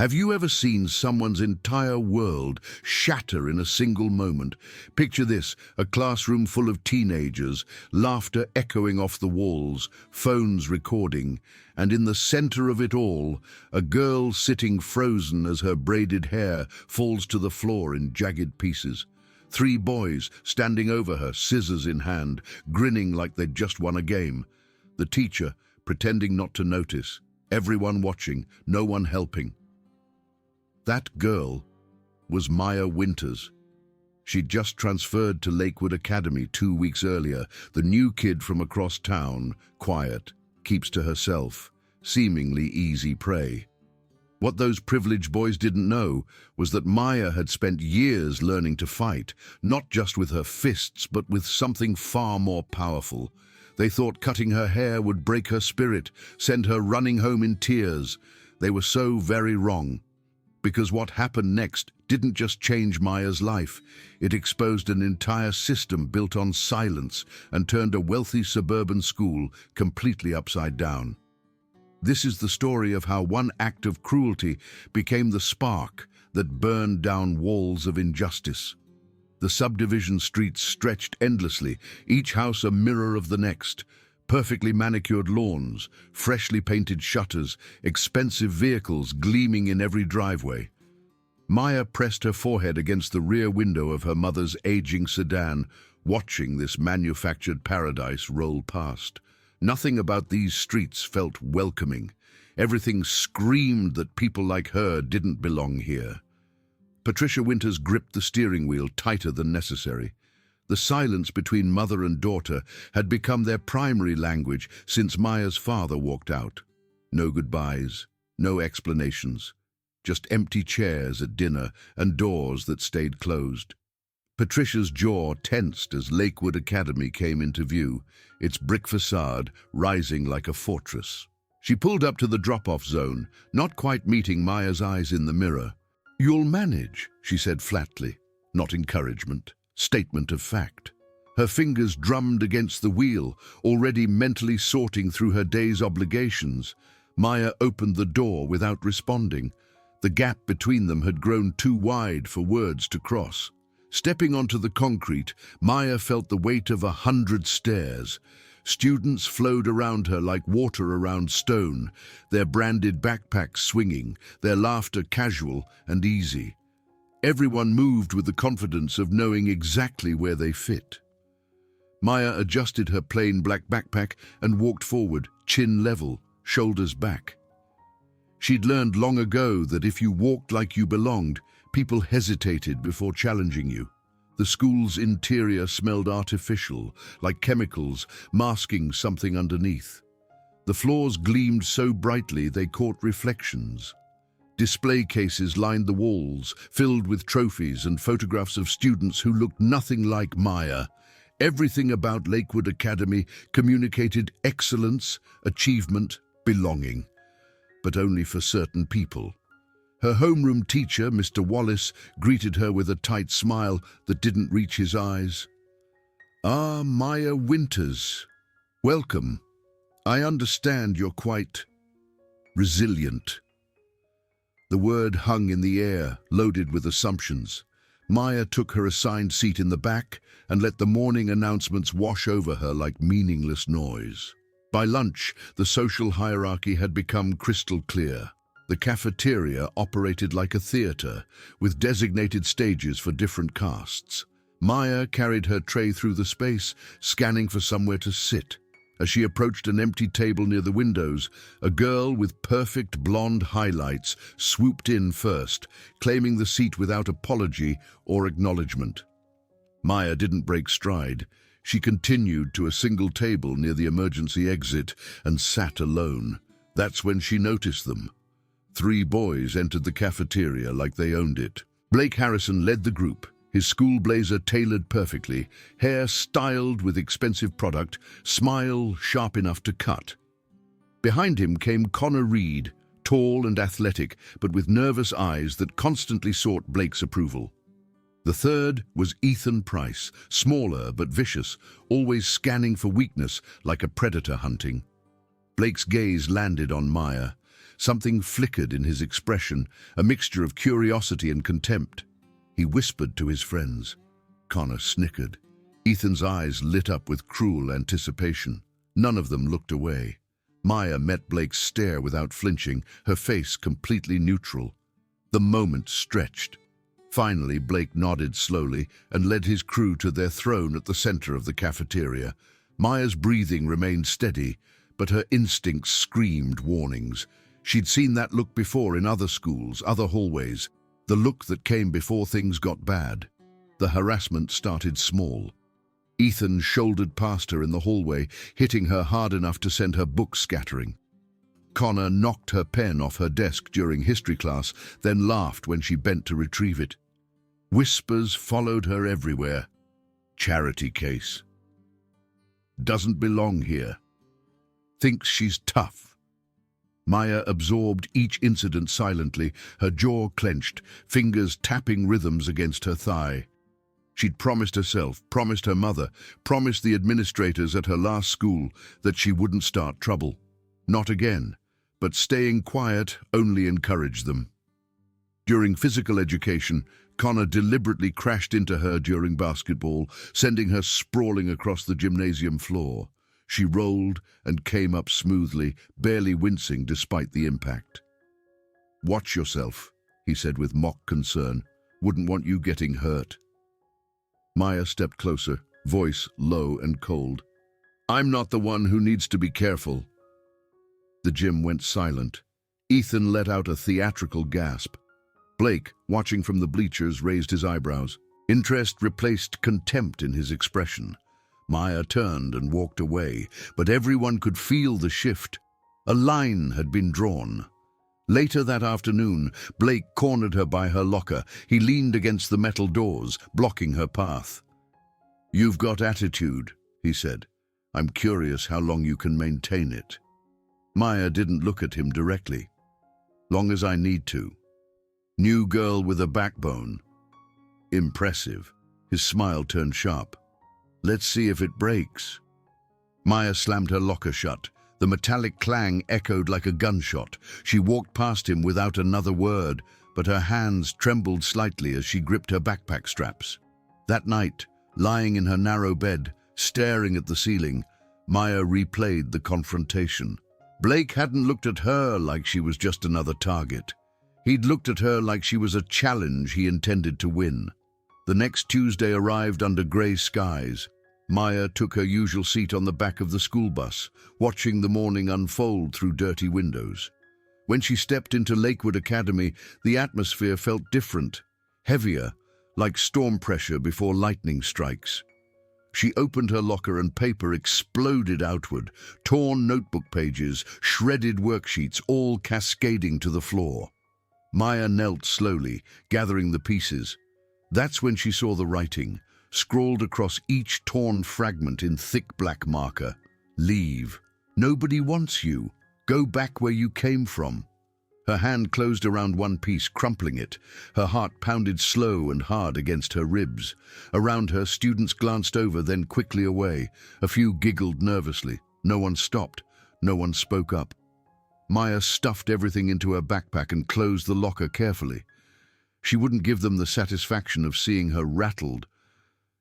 Have you ever seen someone's entire world shatter in a single moment? Picture this, a classroom full of teenagers, laughter echoing off the walls, phones recording, and in the center of it all, a girl sitting frozen as her braided hair falls to the floor in jagged pieces. 3 boys standing over her, scissors in hand, grinning like they'd just won a game. The teacher pretending not to notice, everyone watching, no one helping. That girl was Maya Winters. She'd just transferred to Lakewood Academy 2 weeks earlier, the new kid from across town, quiet, keeps to herself, seemingly easy prey. What those privileged boys didn't know was that Maya had spent years learning to fight, not just with her fists, but with something far more powerful. They thought cutting her hair would break her spirit, send her running home in tears. They were so very wrong. Because what happened next didn't just change Maya's life, it exposed an entire system built on silence and turned a wealthy suburban school completely upside down. This is the story of how one act of cruelty became the spark that burned down walls of injustice. The subdivision streets stretched endlessly, each house a mirror of the next. Perfectly manicured lawns, freshly painted shutters, expensive vehicles gleaming in every driveway. Maya pressed her forehead against the rear window of her mother's aging sedan, watching this manufactured paradise roll past. Nothing about these streets felt welcoming. Everything screamed that people like her didn't belong here. Patricia Winters gripped the steering wheel tighter than necessary. The silence between mother and daughter had become their primary language since Maya's father walked out. No goodbyes, no explanations, just empty chairs at dinner and doors that stayed closed. Patricia's jaw tensed as Lakewood Academy came into view, its brick facade rising like a fortress. She pulled up to the drop-off zone, not quite meeting Maya's eyes in the mirror. "You'll manage," she said flatly, not encouragement. Statement of fact. Her fingers drummed against the wheel, already mentally sorting through her day's obligations. Maya opened the door without responding. The gap between them had grown too wide for words to cross. Stepping onto the concrete, Maya felt the weight of 100 stares. Students flowed around her like water around stone, their branded backpacks swinging, their laughter casual and easy. Everyone moved with the confidence of knowing exactly where they fit. Maya adjusted her plain black backpack and walked forward, chin level, shoulders back. She'd learned long ago that if you walked like you belonged, people hesitated before challenging you. The school's interior smelled artificial, like chemicals masking something underneath. The floors gleamed so brightly they caught reflections. Display cases lined the walls, filled with trophies and photographs of students who looked nothing like Maya. Everything about Lakewood Academy communicated excellence, achievement, belonging. But only for certain people. Her homeroom teacher, Mr. Wallace, greeted her with a tight smile that didn't reach his eyes. "Ah, Maya Winters. Welcome. I understand you're quite resilient." The word hung in the air, loaded with assumptions. Maya took her assigned seat in the back and let the morning announcements wash over her like meaningless noise. By lunch, the social hierarchy had become crystal clear. The cafeteria operated like a theater, with designated stages for different castes. Maya carried her tray through the space, scanning for somewhere to sit. As she approached an empty table near the windows, a girl with perfect blonde highlights swooped in first, claiming the seat without apology or acknowledgement. Maya didn't break stride. She continued to a single table near the emergency exit and sat alone. That's when she noticed them. 3 boys entered the cafeteria like they owned it. Blake Harrison led the group, his school blazer tailored perfectly, hair styled with expensive product, smile sharp enough to cut. Behind him came Connor Reed, tall and athletic, but with nervous eyes that constantly sought Blake's approval. The third was Ethan Price, smaller but vicious, always scanning for weakness like a predator hunting. Blake's gaze landed on Maya. Something flickered in his expression, a mixture of curiosity and contempt. He whispered to his friends. Connor snickered. Ethan's eyes lit up with cruel anticipation. None of them looked away. Maya met Blake's stare without flinching, her face completely neutral. The moment stretched. Finally, Blake nodded slowly and led his crew to their throne at the center of the cafeteria. Maya's breathing remained steady, but her instincts screamed warnings. She'd seen that look before in other schools, other hallways. The look that came before things got bad. The harassment started small. Ethan shouldered past her in the hallway, hitting her hard enough to send her book scattering. Connor knocked her pen off her desk during history class, then laughed when she bent to retrieve it. Whispers followed her everywhere. Charity case. Doesn't belong here. Thinks she's tough. Maya absorbed each incident silently, her jaw clenched, fingers tapping rhythms against her thigh. She'd promised herself, promised her mother, promised the administrators at her last school that she wouldn't start trouble. Not again, but staying quiet only encouraged them. During physical education, Connor deliberately crashed into her during basketball, sending her sprawling across the gymnasium floor. She rolled and came up smoothly, barely wincing despite the impact. "Watch yourself," he said with mock concern. "Wouldn't want you getting hurt." Maya stepped closer, voice low and cold. "I'm not the one who needs to be careful." The gym went silent. Ethan let out a theatrical gasp. Blake, watching from the bleachers, raised his eyebrows. Interest replaced contempt in his expression. Maya turned and walked away, but everyone could feel the shift. A line had been drawn. Later that afternoon, Blake cornered her by her locker. He leaned against the metal doors, blocking her path. "You've got attitude," he said. "I'm curious how long you can maintain it." Maya didn't look at him directly. "Long as I need to." New girl with a backbone. Impressive. His smile turned sharp. "Let's see if it breaks." Maya slammed her locker shut. The metallic clang echoed like a gunshot. She walked past him without another word, but her hands trembled slightly as she gripped her backpack straps. That night, lying in her narrow bed, staring at the ceiling, Maya replayed the confrontation. Blake hadn't looked at her like she was just another target. He'd looked at her like she was a challenge he intended to win. The next Tuesday arrived under grey skies. Maya took her usual seat on the back of the school bus, watching the morning unfold through dirty windows. When she stepped into Lakewood Academy, the atmosphere felt different, heavier, like storm pressure before lightning strikes. She opened her locker and paper exploded outward, torn notebook pages, shredded worksheets, all cascading to the floor. Maya knelt slowly, gathering the pieces. That's when she saw the writing, scrawled across each torn fragment in thick black marker. "Leave. Nobody wants you. Go back where you came from." Her hand closed around one piece, crumpling it. Her heart pounded slow and hard against her ribs. Around her, students glanced over, then quickly away. A few giggled nervously. No one stopped. No one spoke up. Maya stuffed everything into her backpack and closed the locker carefully. She wouldn't give them the satisfaction of seeing her rattled.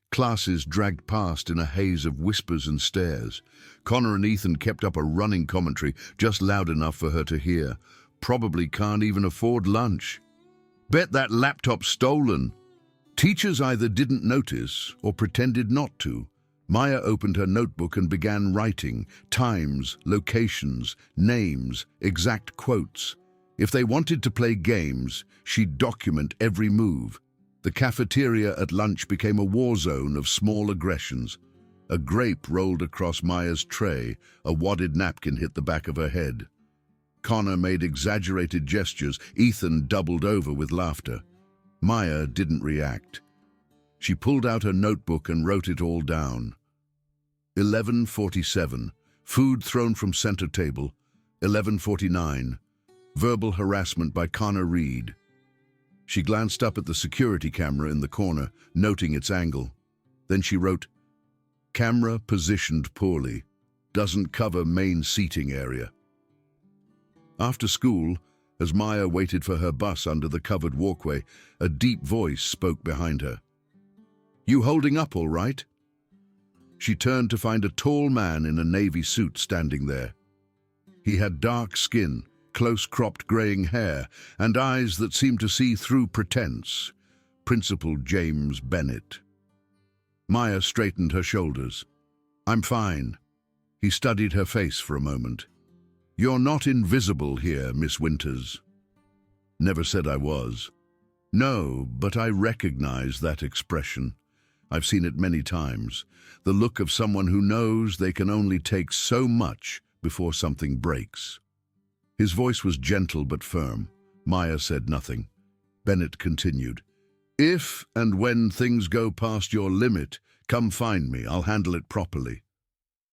Classes dragged past in a haze of whispers and stares. Connor and Ethan kept up a running commentary, just loud enough for her to hear. "Probably can't even afford lunch. Bet that laptop's stolen." Teachers either didn't notice or pretended not to. Maya opened her notebook and began writing times, locations, names, exact quotes. If they wanted to play games, she'd document every move. The cafeteria at lunch became a war zone of small aggressions. A grape rolled across Maya's tray, a wadded napkin hit the back of her head. Connor made exaggerated gestures, Ethan doubled over with laughter. Maya didn't react. She pulled out her notebook and wrote it all down. 11:47, food thrown from center table. 11:49, verbal harassment by Connor Reed. She glanced up at the security camera in the corner, noting its angle. Then she wrote, "Camera positioned poorly. Doesn't cover main seating area." After school, as Maya waited for her bus under the covered walkway, a deep voice spoke behind her. "You holding up all right?" She turned to find a tall man in a navy suit standing there. He had dark skin, close-cropped graying hair, and eyes that seemed to see through pretense. Principal James Bennett. Maya straightened her shoulders. "I'm fine." He studied her face for a moment. "You're not invisible here, Miss Winters." "Never said I was." "No, but I recognize that expression. I've seen it many times. The look of someone who knows they can only take so much before something breaks." His voice was gentle but firm. Maya said nothing. Bennett continued. "If and when things go past your limit, come find me. I'll handle it properly."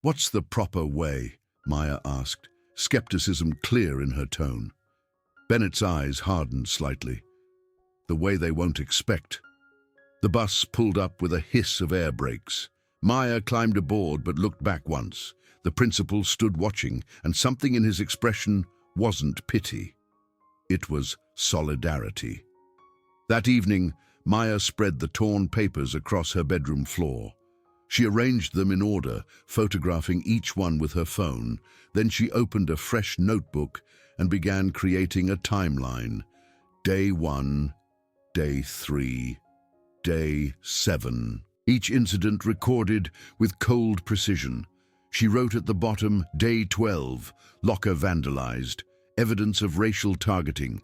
"What's the proper way?" Maya asked, skepticism clear in her tone. Bennett's eyes hardened slightly. "The way they won't expect." The bus pulled up with a hiss of air brakes. Maya climbed aboard but looked back once. The principal stood watching, and something in his expression wasn't pity. It was solidarity. That evening, Maya spread the torn papers across her bedroom floor. She arranged them in order, photographing each one with her phone. Then she opened a fresh notebook and began creating a timeline. Day 1, Day 3, Day 7. Each incident recorded with cold precision. She wrote at the bottom, Day 12, locker vandalized, evidence of racial targeting.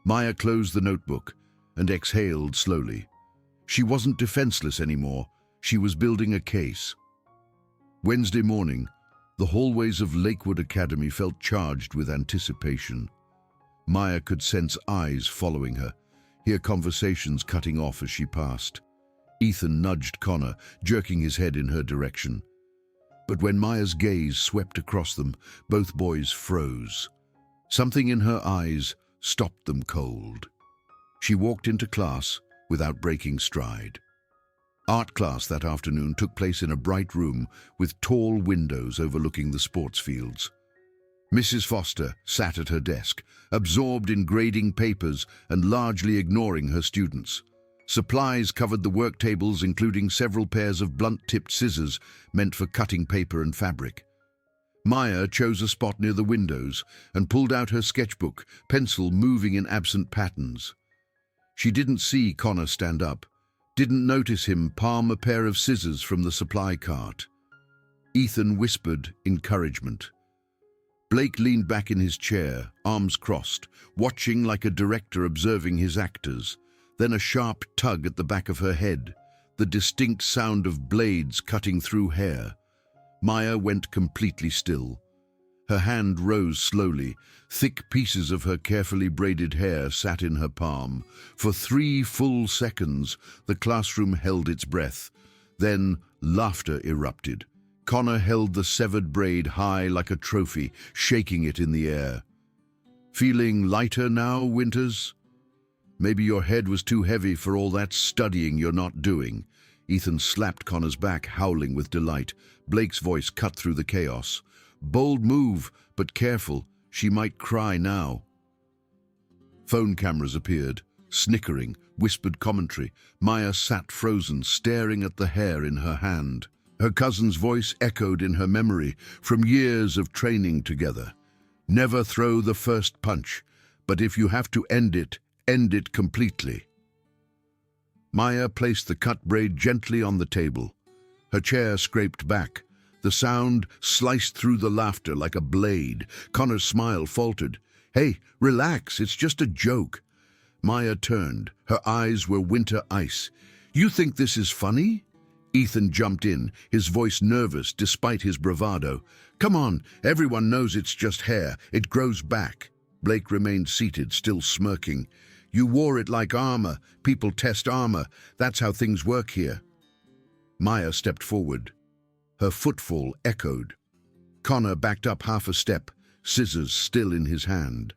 Maya closed the notebook and exhaled slowly. She wasn't defenseless anymore. She was building a case. Wednesday morning, the hallways of Lakewood Academy felt charged with anticipation. Maya could sense eyes following her, hear conversations cutting off as she passed. Ethan nudged Connor, jerking his head in her direction. But when Maya's gaze swept across them, both boys froze. Something in her eyes stopped them cold. She walked into class without breaking stride. Art class that afternoon took place in a bright room with tall windows overlooking the sports fields. Mrs. Foster sat at her desk, absorbed in grading papers and largely ignoring her students. Supplies covered the work tables, including several pairs of blunt-tipped scissors meant for cutting paper and fabric. Maya chose a spot near the windows and pulled out her sketchbook, pencil moving in absent patterns. She didn't see Connor stand up, didn't notice him palm a pair of scissors from the supply cart. Ethan whispered encouragement. Blake leaned back in his chair, arms crossed, watching like a director observing his actors. Then a sharp tug at the back of her head, the distinct sound of blades cutting through hair. Maya went completely still. Her hand rose slowly. Thick pieces of her carefully braided hair sat in her palm. For 3 full seconds, the classroom held its breath. Then laughter erupted. Connor held the severed braid high like a trophy, shaking it in the air. "Feeling lighter now, Winters? Maybe your head was too heavy for all that studying you're not doing." Ethan slapped Connor's back, howling with delight. Blake's voice cut through the chaos. "Bold move, but careful. She might cry now." Phone cameras appeared, snickering, whispered commentary. Maya sat frozen, staring at the hair in her hand. Her cousin's voice echoed in her memory from years of training together. "Never throw the first punch, but if you have to end it completely." Maya placed the cut braid gently on the table. Her chair scraped back. The sound sliced through the laughter like a blade. Connor's smile faltered. "Hey, relax, it's just a joke." Maya turned. Her eyes were winter ice. "You think this is funny?" Ethan jumped in, his voice nervous despite his bravado. "Come on, everyone knows it's just hair. It grows back." Blake remained seated, still smirking. "You wore it like armor. People test armor. That's how things work here." Maya stepped forward. Her footfall echoed. Connor backed up half a step, scissors still in his hand.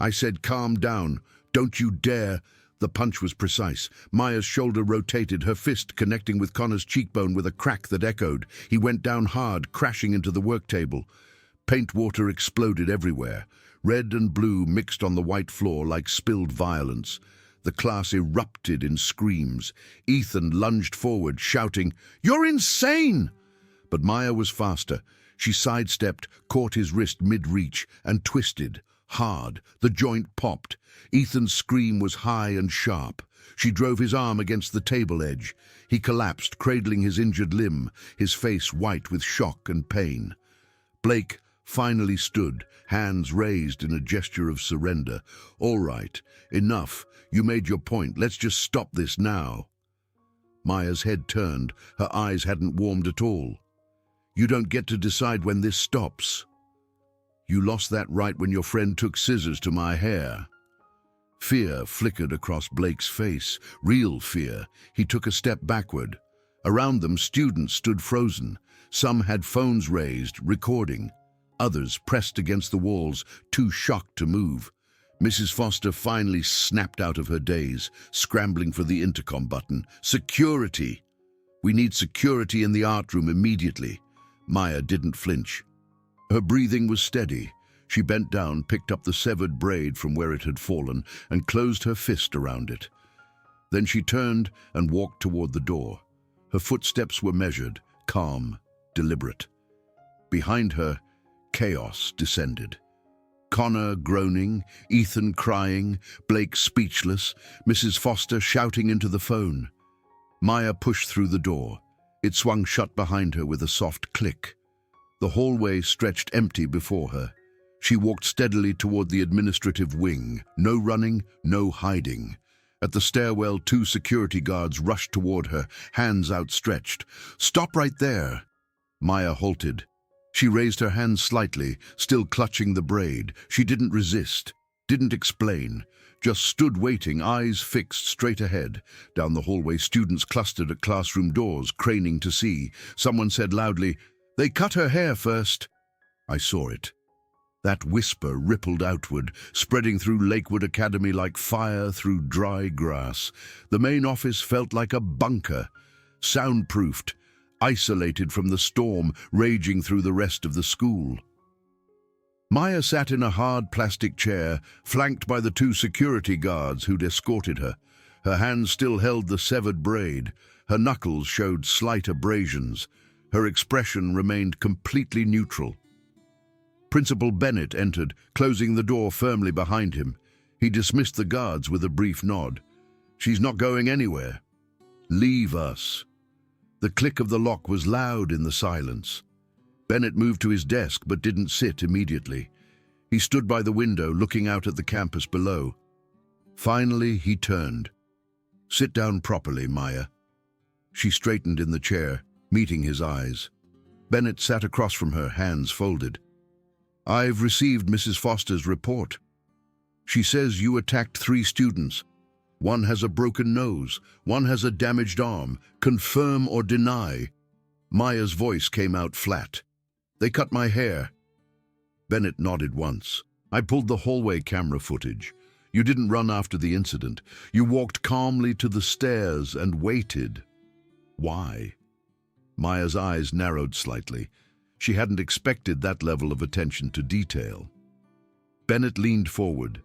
"I said calm down. Don't you dare." The punch was precise. Maya's shoulder rotated, her fist connecting with Connor's cheekbone with a crack that echoed. He went down hard, crashing into the work table. Paint water exploded everywhere. Red and blue mixed on the white floor like spilled violence. The class erupted in screams. Ethan lunged forward, shouting, "You're insane!" But Maya was faster. She sidestepped, caught his wrist mid-reach, and twisted. Hard. The joint popped. Ethan's scream was high and sharp. She drove his arm against the table edge. He collapsed, cradling his injured limb, his face white with shock and pain. Blake finally stood, hands raised in a gesture of surrender. "All right, enough. You made your point. Let's just stop this now." Maya's head turned. Her eyes hadn't warmed at all. "You don't get to decide when this stops. You lost that right when your friend took scissors to my hair." Fear flickered across Blake's face. Real fear. He took a step backward. Around them, students stood frozen. Some had phones raised, recording. Others pressed against the walls, too shocked to move. Mrs. Foster finally snapped out of her daze, scrambling for the intercom button. "Security! We need security in the art room immediately." Maya didn't flinch. Her breathing was steady. She bent down, picked up the severed braid from where it had fallen, and closed her fist around it. Then she turned and walked toward the door. Her footsteps were measured, calm, deliberate. Behind her, chaos descended. Connor groaning, Ethan crying, Blake speechless, Mrs. Foster shouting into the phone. Maya pushed through the door. It swung shut behind her with a soft click. The hallway stretched empty before her. She walked steadily toward the administrative wing. No running, no hiding. At the stairwell, 2 security guards rushed toward her, hands outstretched. "Stop right there!" Maya halted. She raised her hands slightly, still clutching the braid. She didn't resist, didn't explain, just stood waiting, eyes fixed straight ahead. Down the hallway, students clustered at classroom doors, craning to see. Someone said loudly, "They cut her hair first." I saw it. That whisper rippled outward, spreading through Lakewood Academy like fire through dry grass. The main office felt like a bunker, soundproofed, isolated from the storm raging through the rest of the school. Maya sat in a hard plastic chair, flanked by the 2 security guards who'd escorted her. Her hands still held the severed braid. Her knuckles showed slight abrasions. Her expression remained completely neutral. Principal Bennett entered, closing the door firmly behind him. He dismissed the guards with a brief nod. "She's not going anywhere. Leave us." The click of the lock was loud in the silence. Bennett moved to his desk but didn't sit immediately. He stood by the window, looking out at the campus below. Finally, he turned. "Sit down properly, Maya." She straightened in the chair, meeting his eyes. Bennett sat across from her, hands folded. "I've received Mrs. Foster's report. She says you attacked 3 students. One has a broken nose, one has a damaged arm. Confirm or deny?" Maya's voice came out flat. "They cut my hair." Bennett nodded once. "I pulled the hallway camera footage. You didn't run after the incident. You walked calmly to the stairs and waited. Why?" Maya's eyes narrowed slightly. She hadn't expected that level of attention to detail. Bennett leaned forward.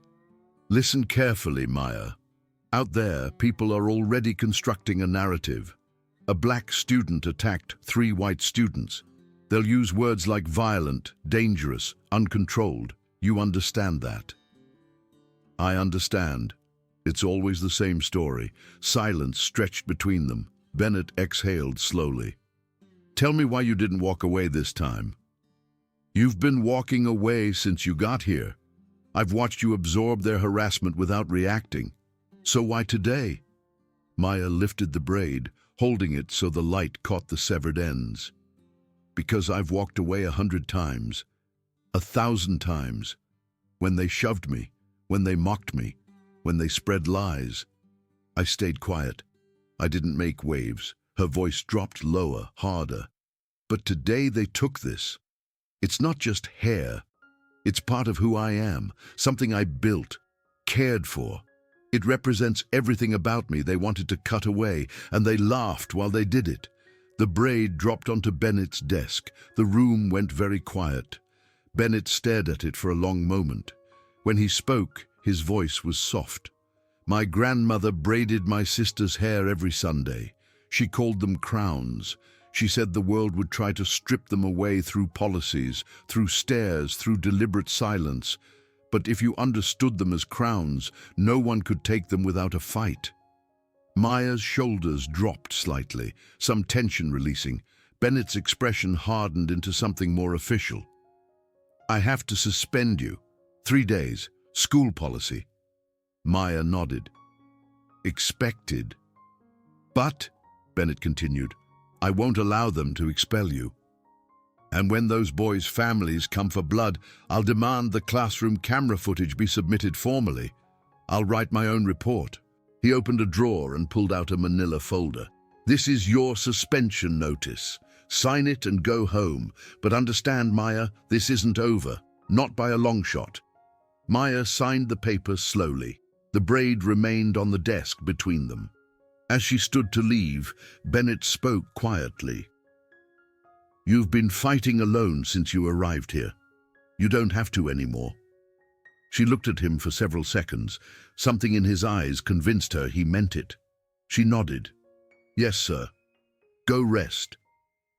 "Listen carefully, Maya. Out there, people are already constructing a narrative. A black student attacked 3 white students. They'll use words like violent, dangerous, uncontrolled. You understand that?" "I understand." It's always the same story. Silence stretched between them. Bennett exhaled slowly. "Tell me why you didn't walk away this time." "You've been walking away since you got here. I've watched you absorb their harassment without reacting. So why today?" Maya lifted the braid, holding it so the light caught the severed ends. "Because I've walked away 100 times. 1,000 times. When they shoved me, when they mocked me, when they spread lies. I stayed quiet. I didn't make waves." Her voice dropped lower, harder. "But today they took this. It's not just hair. It's part of who I am, something I built, cared for. It represents everything about me they wanted to cut away, and they laughed while they did it." The braid dropped onto Bennett's desk. The room went very quiet. Bennett stared at it for a long moment. When he spoke, his voice was soft. My grandmother braided my sister's hair every Sunday. She called them crowns. She said the world would try to strip them away through policies, through stares, through deliberate silence. But if you understood them as crowns, no one could take them without a fight. Maya's shoulders dropped slightly, some tension releasing. Bennett's expression hardened into something more official. I have to suspend you. 3 days. School policy. Maya nodded. Expected. But, Bennett continued, I won't allow them to expel you. And when those boys' families come for blood, I'll demand the classroom camera footage be submitted formally. I'll write my own report. He opened a drawer and pulled out a manila folder. This is your suspension notice. Sign it and go home. But understand, Maya, this isn't over. Not by a long shot. Maya signed the paper slowly. The braid remained on the desk between them. As she stood to leave, Bennett spoke quietly. You've been fighting alone since you arrived here. You don't have to anymore. She looked at him for several seconds. Something in his eyes convinced her he meant it. She nodded. Yes, sir. Go rest.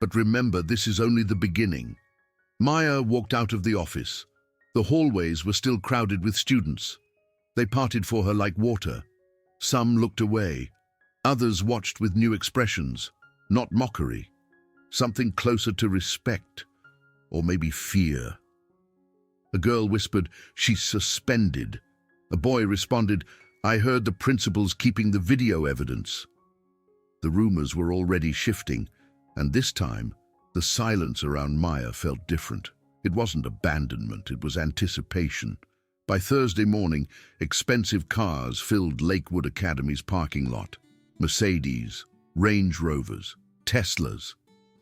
But remember, this is only the beginning. Maya walked out of the office. The hallways were still crowded with students. They parted for her like water. Some looked away. Others watched with new expressions, not mockery. Something closer to respect, or maybe fear. A girl whispered, she's suspended. A boy responded, I heard the principal's keeping the video evidence. The rumors were already shifting, and this time, the silence around Maya felt different. It wasn't abandonment, it was anticipation. By Thursday morning, expensive cars filled Lakewood Academy's parking lot. Mercedes, Range Rovers, Teslas.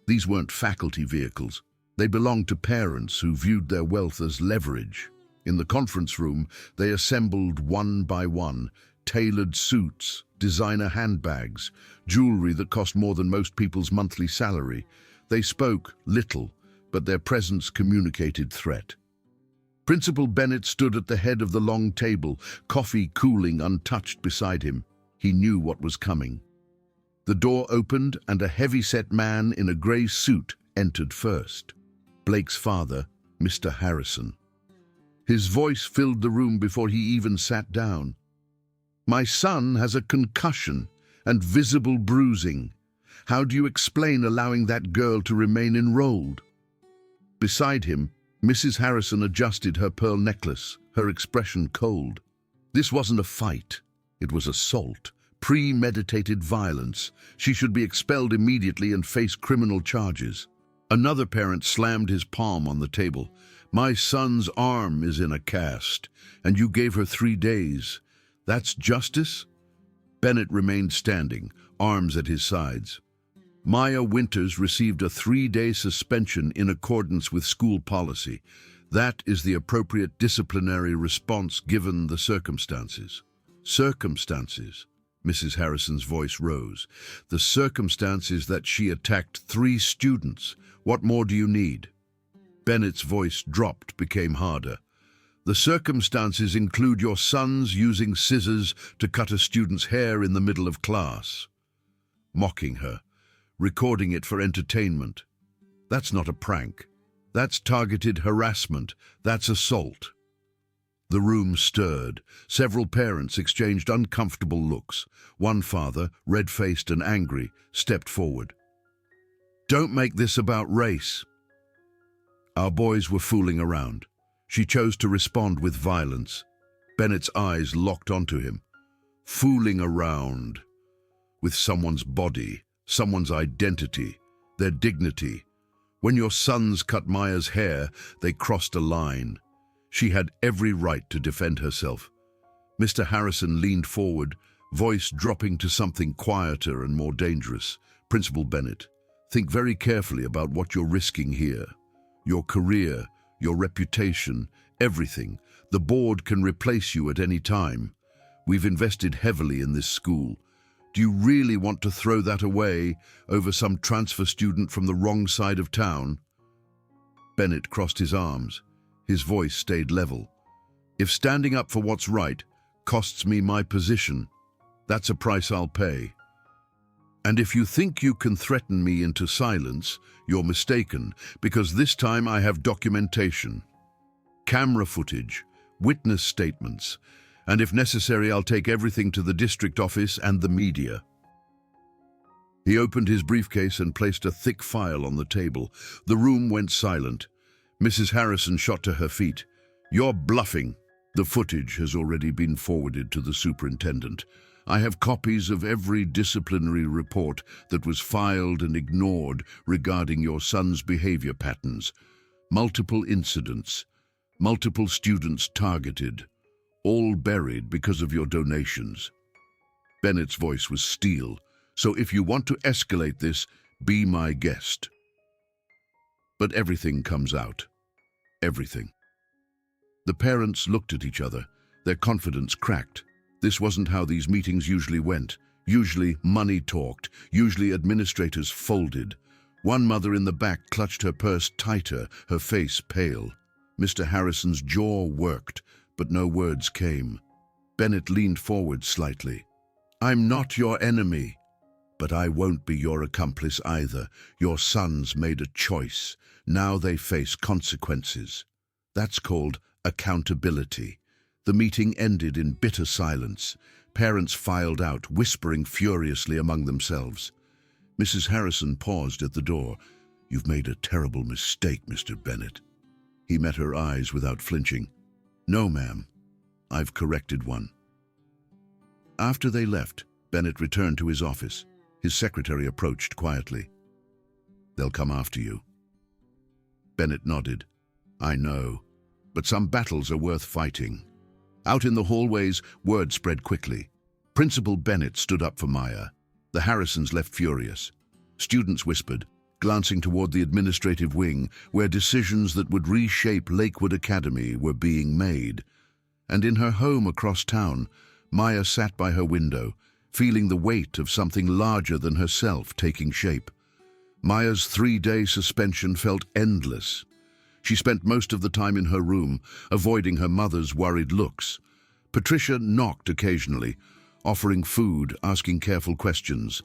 These weren't faculty vehicles. They belonged to parents who viewed their wealth as leverage. In the conference room, they assembled one by one, tailored suits, designer handbags, jewelry that cost more than most people's monthly salary. They spoke little, but their presence communicated threat. Principal Bennett stood at the head of the long table, coffee cooling untouched beside him. He knew what was coming. The door opened and a heavy-set man in a grey suit entered first. Blake's father, Mr. Harrison. His voice filled the room before he even sat down. My son has a concussion and visible bruising. How do you explain allowing that girl to remain enrolled? Beside him, Mrs. Harrison adjusted her pearl necklace, her expression cold. This wasn't a fight. It was assault, premeditated violence. She should be expelled immediately and face criminal charges. Another parent slammed his palm on the table. My son's arm is in a cast, and you gave her 3 days. That's justice? Bennett remained standing, arms at his sides. Maya Winters received a 3-day suspension in accordance with school policy. That is the appropriate disciplinary response given the circumstances. Circumstances. Mrs. Harrison's voice rose. The circumstances that she attacked 3 students. What more do you need? Bennett's voice dropped, became harder. The circumstances include your sons using scissors to cut a student's hair in the middle of class. Mocking her, recording it for entertainment. That's not a prank. That's targeted harassment. That's assault. The room stirred. Several parents exchanged uncomfortable looks. One father, red-faced and angry, stepped forward. Don't make this about race. Our boys were fooling around. She chose to respond with violence. Bennett's eyes locked onto him. Fooling around with someone's body, someone's identity, their dignity. When your sons cut Maya's hair, they crossed a line. She had every right to defend herself. Mr. Harrison leaned forward, voice dropping to something quieter and more dangerous. Principal Bennett, think very carefully about what you're risking here. Your career, your reputation, everything. The board can replace you at any time. We've invested heavily in this school. Do you really want to throw that away over some transfer student from the wrong side of town? Bennett crossed his arms. His voice stayed level. If standing up for what's right costs me my position, that's a price I'll pay. And if you think you can threaten me into silence, you're mistaken, because this time I have documentation, camera footage, witness statements, and if necessary, I'll take everything to the district office and the media. He opened his briefcase and placed a thick file on the table. The room went silent. Mrs. Harrison shot to her feet. "You're bluffing." "The footage has already been forwarded to the superintendent. I have copies of every disciplinary report that was filed and ignored regarding your son's behavior patterns. Multiple incidents, multiple students targeted, all buried because of your donations." Bennett's voice was steel. "So if you want to escalate this, be my guest." But everything comes out. Everything. The parents looked at each other, their confidence cracked. This wasn't how these meetings usually went. Usually money talked, usually administrators folded. One mother in the back clutched her purse tighter, her face pale. Mr. Harrison's jaw worked, but no words came. Bennett leaned forward slightly. "I'm not your enemy, but I won't be your accomplice either. Your sons made a choice. Now they face consequences. That's called accountability." The meeting ended in bitter silence. Parents filed out, whispering furiously among themselves. Mrs. Harrison paused at the door. "You've made a terrible mistake, Mr. Bennett." He met her eyes without flinching. "No, ma'am. I've corrected one." After they left, Bennett returned to his office. His secretary approached quietly. "They'll come after you." Bennett nodded. "I know, but some battles are worth fighting." Out in the hallways, word spread quickly. Principal Bennett stood up for Maya. The Harrisons left furious. Students whispered, glancing toward the administrative wing, where decisions that would reshape Lakewood Academy were being made. And in her home across town, Maya sat by her window, feeling the weight of something larger than herself taking shape. Maya's 3-day suspension felt endless. She spent most of the time in her room, avoiding her mother's worried looks. Patricia knocked occasionally, offering food, asking careful questions.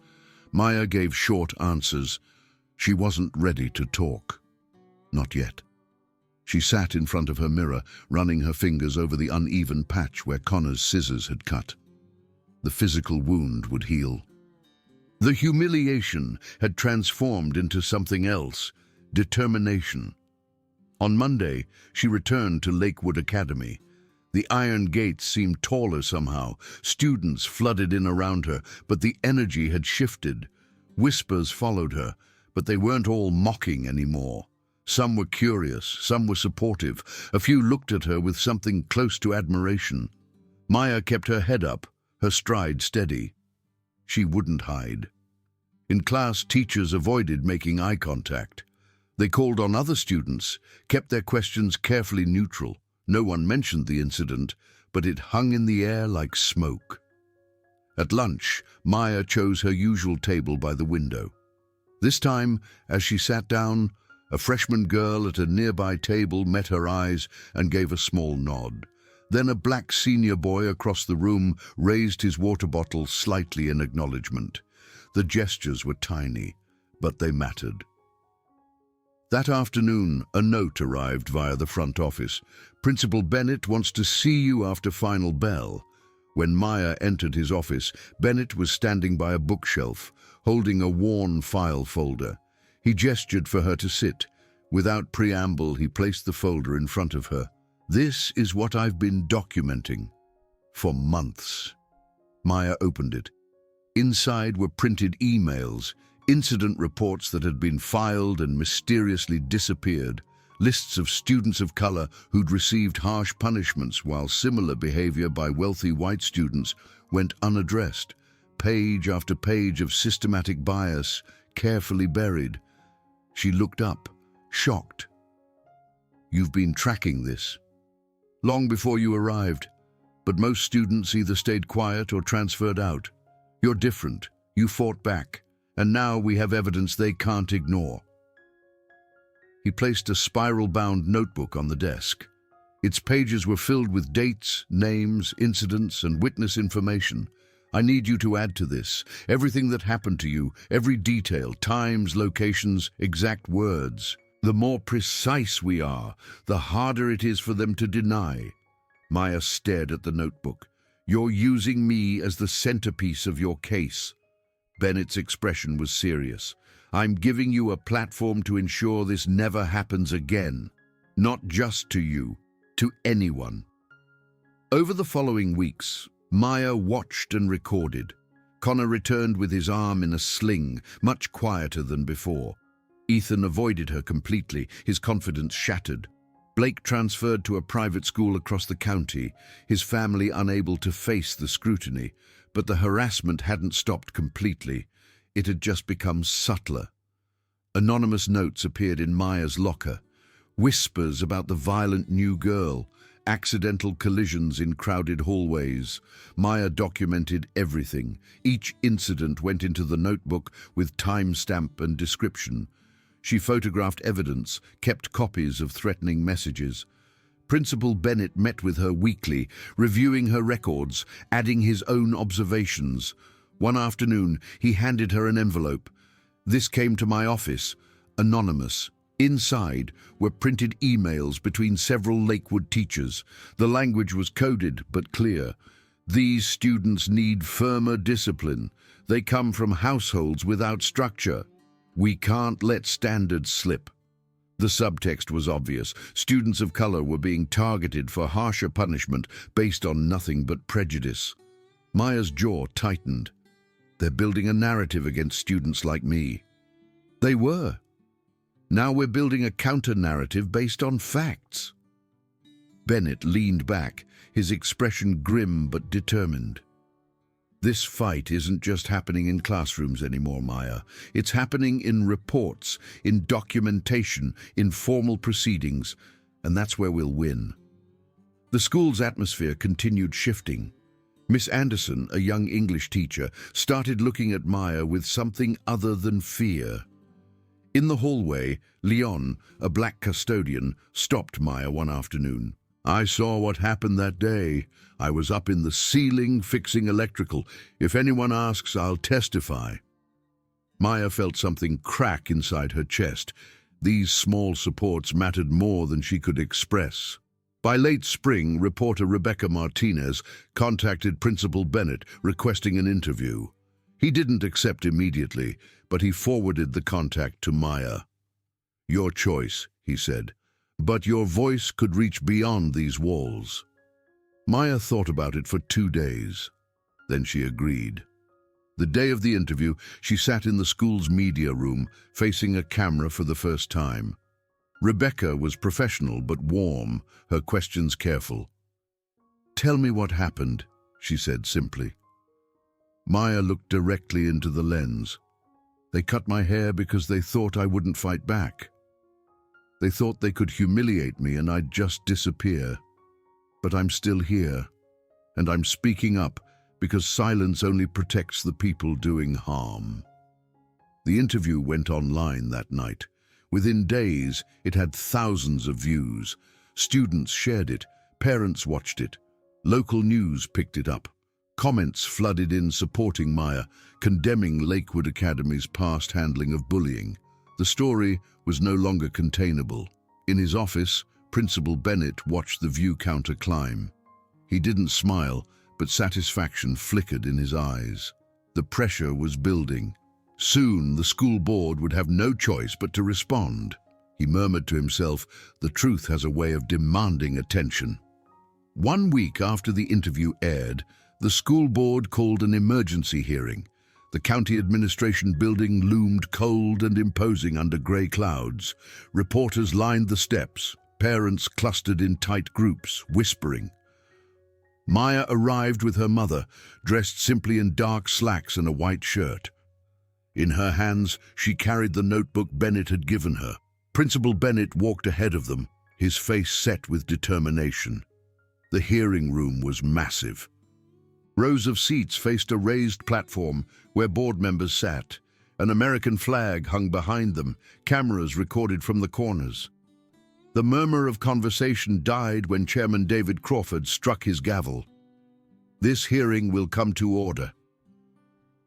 Maya gave short answers. She wasn't ready to talk. Not yet. She sat in front of her mirror, running her fingers over the uneven patch where Connor's scissors had cut. The physical wound would heal. The humiliation had transformed into something else, determination. On Monday, she returned to Lakewood Academy. The iron gates seemed taller somehow. Students flooded in around her, but the energy had shifted. Whispers followed her, but they weren't all mocking anymore. Some were curious, some were supportive. A few looked at her with something close to admiration. Maya kept her head up, her stride steady. She wouldn't hide. In class, teachers avoided making eye contact. They called on other students, kept their questions carefully neutral. No one mentioned the incident, but it hung in the air like smoke. At lunch, Maya chose her usual table by the window. This time, as she sat down, a freshman girl at a nearby table met her eyes and gave a small nod. Then a black senior boy across the room raised his water bottle slightly in acknowledgement. The gestures were tiny, but they mattered. That afternoon, a note arrived via the front office. "Principal Bennett wants to see you after final bell." When Maya entered his office, Bennett was standing by a bookshelf, holding a worn file folder. He gestured for her to sit. Without preamble, he placed the folder in front of her. "This is what I've been documenting for months." Maya opened it. Inside were printed emails, incident reports that had been filed and mysteriously disappeared, lists of students of color who'd received harsh punishments while similar behavior by wealthy white students went unaddressed, page after page of systematic bias, carefully buried. She looked up, shocked. "You've been tracking this?" "Long before you arrived, but most students either stayed quiet or transferred out. You're different. You fought back. And now we have evidence they can't ignore." He placed a spiral-bound notebook on the desk. Its pages were filled with dates, names, incidents, and witness information. I need you to add to this everything that happened to you, every detail, times, locations, exact words. The more precise we are, the harder it is for them to deny. Maya stared at the notebook. You're using me as the centerpiece of your case. Bennett's expression was serious. I'm giving you a platform to ensure this never happens again. Not just to you, to anyone. Over the following weeks, Maya watched and recorded. Connor returned with his arm in a sling, much quieter than before. Ethan avoided her completely, his confidence shattered. Blake transferred to a private school across the county, his family unable to face the scrutiny. But the harassment hadn't stopped completely. It had just become subtler. Anonymous notes appeared in Maya's locker. Whispers about the violent new girl, accidental collisions in crowded hallways. Maya documented everything. Each incident went into the notebook with timestamp and description. She photographed evidence, kept copies of threatening messages. Principal Bennett met with her weekly, reviewing her records, adding his own observations. One afternoon, he handed her an envelope. This came to my office, anonymous. Inside were printed emails between several Lakewood teachers. The language was coded but clear. These students need firmer discipline. They come from households without structure. We can't let standards slip. The subtext was obvious. Students of color were being targeted for harsher punishment based on nothing but prejudice. Maya's jaw tightened. They're building a narrative against students like me. They were. Now we're building a counter-narrative based on facts. Bennett leaned back, his expression grim but determined. This fight isn't just happening in classrooms anymore, Maya. It's happening in reports, in documentation, in formal proceedings, and that's where we'll win. The school's atmosphere continued shifting. Miss Anderson, a young English teacher, started looking at Maya with something other than fear. In the hallway, Leon, a black custodian, stopped Maya one afternoon. I saw what happened that day. I was up in the ceiling fixing electrical. If anyone asks, I'll testify. Maya felt something crack inside her chest. These small supports mattered more than she could express. By late spring, reporter Rebecca Martinez contacted Principal Bennett requesting an interview. He didn't accept immediately, but he forwarded the contact to Maya. Your choice, he said, but your voice could reach beyond these walls. Maya thought about it for 2 days. Then she agreed. The day of the interview, she sat in the school's media room, facing a camera for the first time. Rebecca was professional but warm, her questions careful. Tell me what happened, she said simply. Maya looked directly into the lens. They cut my hair because they thought I wouldn't fight back. They thought they could humiliate me and I'd just disappear. But I'm still here, and I'm speaking up because silence only protects the people doing harm. The interview went online that night. Within days, it had thousands of views. Students shared it, parents watched it. Local news picked it up. Comments flooded in supporting Maya, condemning Lakewood Academy's past handling of bullying. The story was no longer containable. In his office, Principal Bennett watched the view counter climb. He didn't smile, but satisfaction flickered in his eyes. The pressure was building. Soon the school board would have no choice but to respond. He murmured to himself, the truth has a way of demanding attention. 1 week after the interview aired, the school board called an emergency hearing. The county administration building loomed cold and imposing under grey clouds. Reporters lined the steps, parents clustered in tight groups, whispering. Maya arrived with her mother, dressed simply in dark slacks and a white shirt. In her hands, she carried the notebook Bennett had given her. Principal Bennett walked ahead of them, his face set with determination. The hearing room was massive. Rows of seats faced a raised platform where board members sat. An American flag hung behind them, cameras recorded from the corners. The murmur of conversation died when Chairman David Crawford struck his gavel. "This hearing will come to order."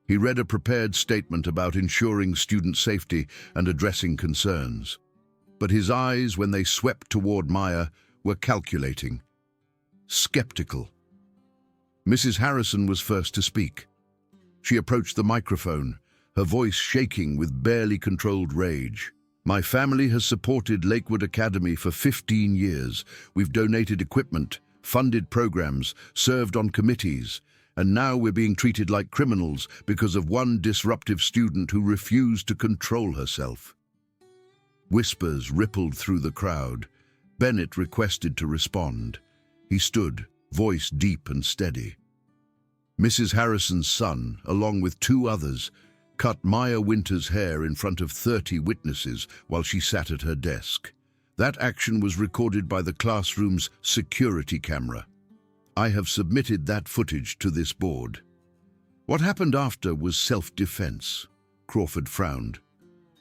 He read a prepared statement about ensuring student safety and addressing concerns. But his eyes, when they swept toward Maya, were calculating, skeptical. Mrs. Harrison was first to speak. She approached the microphone, her voice shaking with barely controlled rage. "My family has supported Lakewood Academy for 15 years. We've donated equipment, funded programs, served on committees, and now we're being treated like criminals because of one disruptive student who refused to control herself." Whispers rippled through the crowd. Bennett requested to respond. He stood, voice deep and steady. Mrs. Harrison's son, along with 2 others, cut Maya Winter's hair in front of 30 witnesses while she sat at her desk. That action was recorded by the classroom's security camera. I have submitted that footage to this board. What happened after was self-defense. Crawford frowned.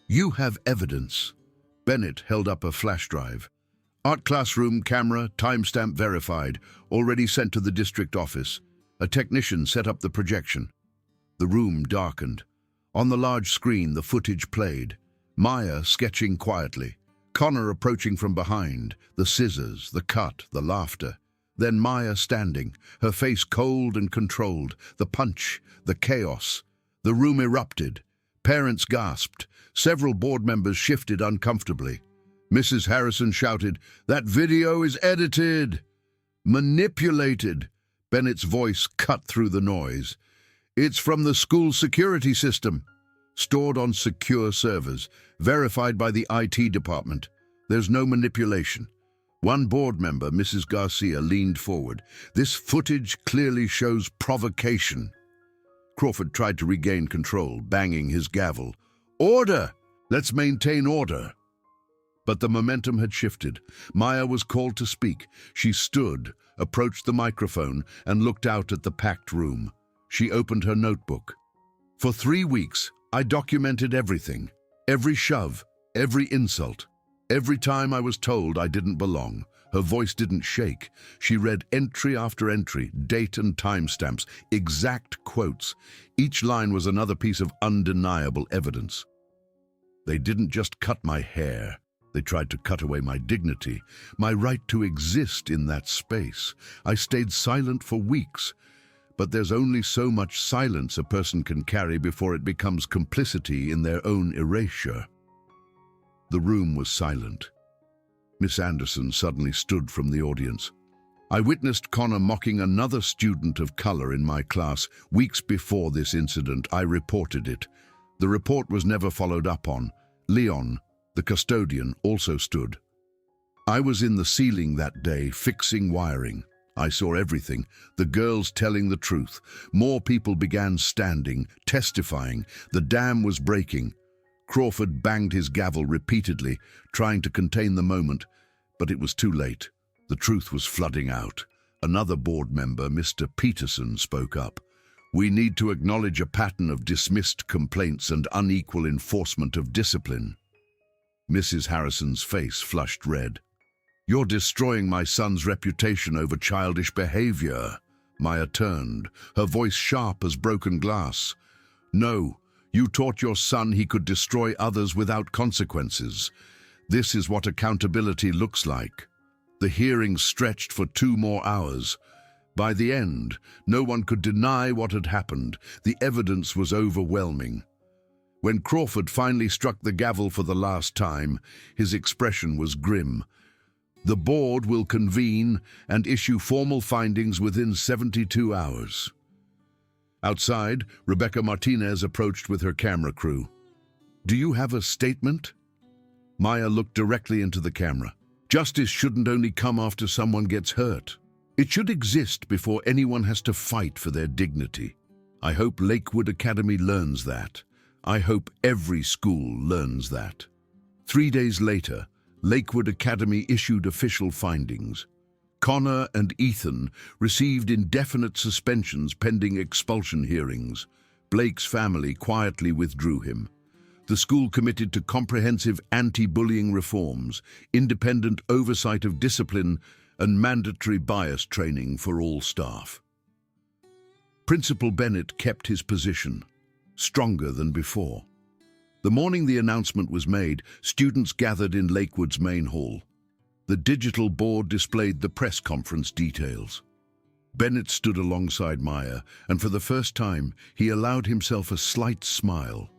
"You have evidence." Bennett held up a flash drive. "Art classroom camera, timestamp verified, already sent to the district office. A technician set up the projection." The room darkened. On the large screen, the footage played. Maya sketching quietly. Connor approaching from behind, the scissors, the cut, the laughter. Then Maya standing, her face cold and controlled, the punch, the chaos. The room erupted. Parents gasped. Several board members shifted uncomfortably. Mrs. Harrison shouted, "That video is edited!" "Manipulated!" Bennett's voice cut through the noise. "It's from the school security system, stored on secure servers, verified by the IT department. There's no manipulation." One board member, Mrs. Garcia, leaned forward. "This footage clearly shows provocation." Crawford tried to regain control, banging his gavel. "Order! Let's maintain order." But the momentum had shifted. Maya was called to speak. She stood, approached the microphone, and looked out at the packed room. She opened her notebook. "For 3 weeks, I documented everything. Every shove, every insult. Every time I was told I didn't belong." Her voice didn't shake. She read entry after entry, date and timestamps, exact quotes. Each line was another piece of undeniable evidence. "They didn't just cut my hair. They tried to cut away my dignity, my right to exist in that space. I stayed silent for weeks. But there's only so much silence a person can carry before it becomes complicity in their own erasure." The room was silent. Miss Anderson suddenly stood from the audience. "I witnessed Connor mocking another student of color in my class. Weeks before this incident, I reported it. The report was never followed up on. Leon, the custodian, also stood. I was in the ceiling that day, fixing wiring. I saw everything, the girls telling the truth. More people began standing, testifying. The dam was breaking. Crawford banged his gavel repeatedly, trying to contain the moment, but it was too late. The truth was flooding out. Another board member, Mr. Peterson, spoke up. "We need to acknowledge a pattern of dismissed complaints and unequal enforcement of discipline." Mrs. Harrison's face flushed red. "You're destroying my son's reputation over childish behavior." Maya turned, her voice sharp as broken glass. "No. You taught your son he could destroy others without consequences. This is what accountability looks like." The hearing stretched for 2 more hours. By the end, no one could deny what had happened. The evidence was overwhelming. When Crawford finally struck the gavel for the last time, his expression was grim. "The board will convene and issue formal findings within 72 hours. Outside, Rebecca Martinez approached with her camera crew. "Do you have a statement?" Maya looked directly into the camera. "Justice shouldn't only come after someone gets hurt. It should exist before anyone has to fight for their dignity. I hope Lakewood Academy learns that. I hope every school learns that." 3 days later, Lakewood Academy issued official findings. Connor and Ethan received indefinite suspensions pending expulsion hearings. Blake's family quietly withdrew him. The school committed to comprehensive anti-bullying reforms, independent oversight of discipline, and mandatory bias training for all staff. Principal Bennett kept his position, stronger than before. The morning the announcement was made, students gathered in Lakewood's main hall. The digital board displayed the press conference details. Bennett stood alongside Maya, and for the first time, he allowed himself a slight smile.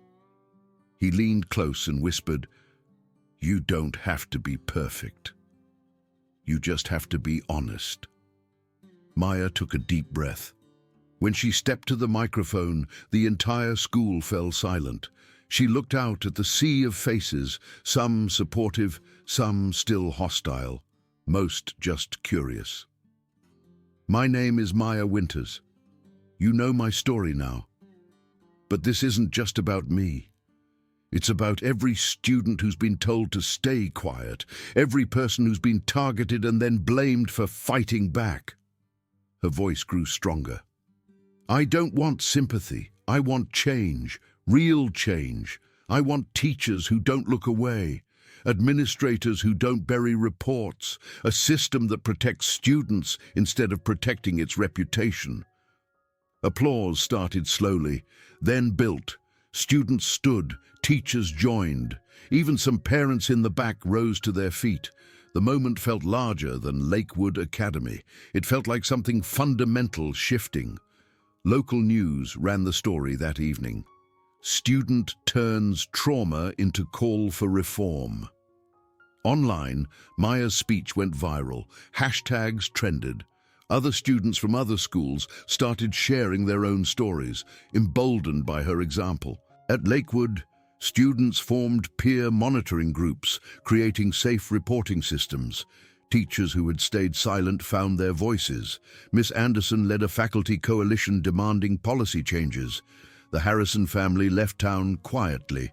He leaned close and whispered, "You don't have to be perfect. You just have to be honest." Maya took a deep breath. When she stepped to the microphone, the entire school fell silent. She looked out at the sea of faces, some supportive, some still hostile, most just curious. "My name is Maya Winters. You know my story now. But this isn't just about me. It's about every student who's been told to stay quiet, every person who's been targeted and then blamed for fighting back." Her voice grew stronger. "I don't want sympathy. I want change, real change. I want teachers who don't look away, administrators who don't bury reports, a system that protects students instead of protecting its reputation." Applause started slowly, then built. Students stood, teachers joined. Even some parents in the back rose to their feet. The moment felt larger than Lakewood Academy. It felt like something fundamental shifting. Local news ran the story that evening. Student turns trauma into call for reform. Online, Maya's speech went viral. Hashtags trended. Other students from other schools started sharing their own stories, emboldened by her example. At Lakewood, students formed peer monitoring groups, creating safe reporting systems. Teachers who had stayed silent found their voices. Miss Anderson led a faculty coalition demanding policy changes. The Harrison family left town quietly.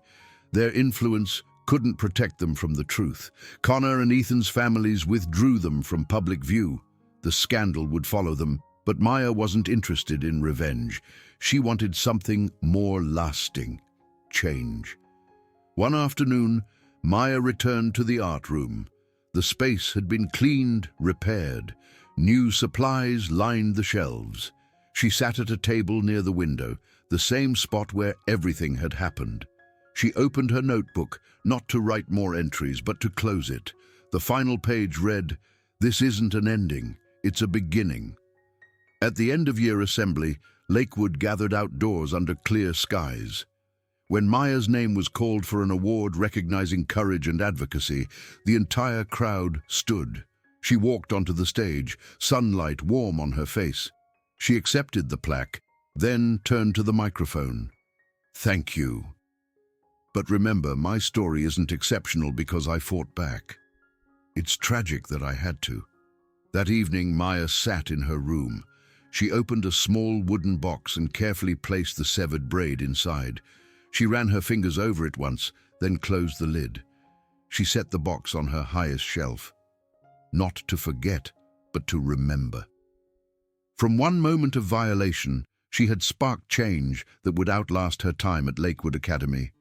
Their influence couldn't protect them from the truth. Connor and Ethan's families withdrew them from public view. The scandal would follow them, but Maya wasn't interested in revenge. She wanted something more lasting: change. One afternoon, Maya returned to the art room. The space had been cleaned, repaired. New supplies lined the shelves. She sat at a table near the window, the same spot where everything had happened. She opened her notebook, not to write more entries, but to close it. The final page read, "This isn't an ending, it's a beginning." At the end of year assembly, Lakewood gathered outdoors under clear skies. When Maya's name was called for an award recognizing courage and advocacy, the entire crowd stood. She walked onto the stage, sunlight warm on her face. She accepted the plaque, then turned to the microphone. "Thank you. But remember, my story isn't exceptional because I fought back. It's tragic that I had to." That evening, Maya sat in her room. She opened a small wooden box and carefully placed the severed braid inside. She ran her fingers over it once, then closed the lid. She set the box on her highest shelf. Not to forget, but to remember. From one moment of violation, she had sparked change that would outlast her time at Lakewood Academy.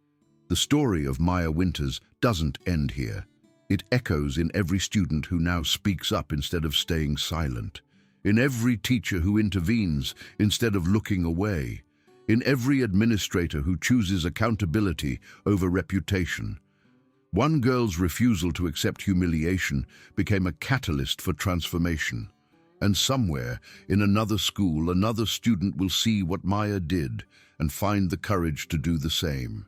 The story of Maya Winters doesn't end here. It echoes in every student who now speaks up instead of staying silent, in every teacher who intervenes instead of looking away, in every administrator who chooses accountability over reputation. One girl's refusal to accept humiliation became a catalyst for transformation. And somewhere, in another school, another student will see what Maya did and find the courage to do the same.